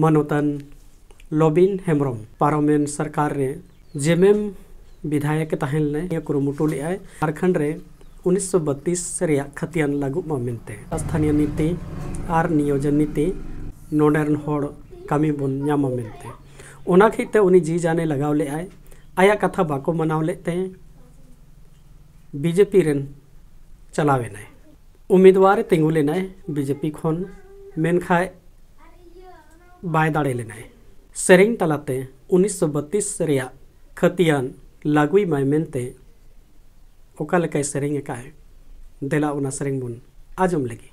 मानोतन लबिन Hembrom parliament सरकार रे JMM विधायक तहन ले कुरुमुटु ले झारखंड रे 1932 रे खतियान लागू मामेंते स्थानीय नीति और नियोजन नीति नोडरन होड़ कमी बन नामेंते ओना खिते उनी जी जाने लगाव ले आया कथा बाको मनाव लेते बीजेपी रेन चलावे नाय उम्मीदवार तिंगु लेनाय बीजेपी खन मेनखाय बाय दाड़े लेनाय सेरेंग तलाते 1932 रे खतियान लागुई माय मेनते ओका लेकाय सेरेंग एकाय देला उना सेरेंग बुन आजम लगी।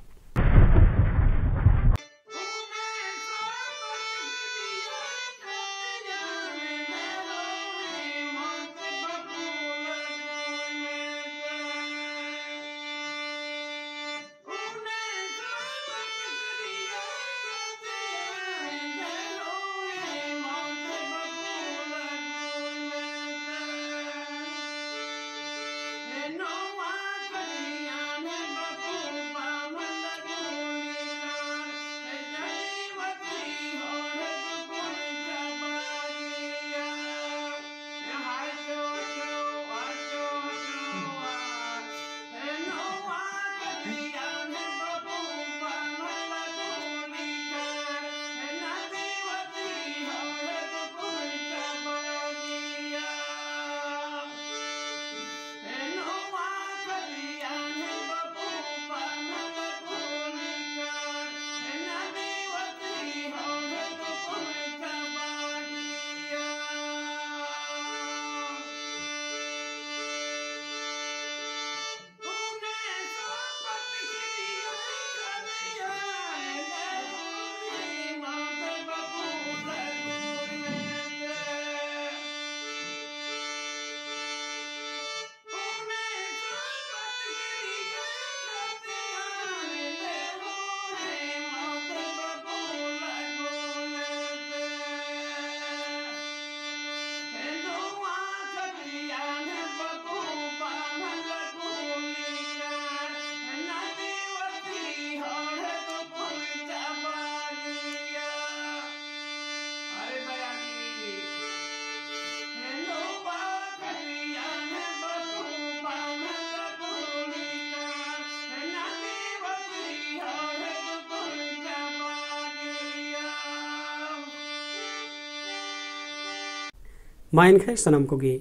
माइन खे सनम कोगी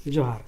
जोहार।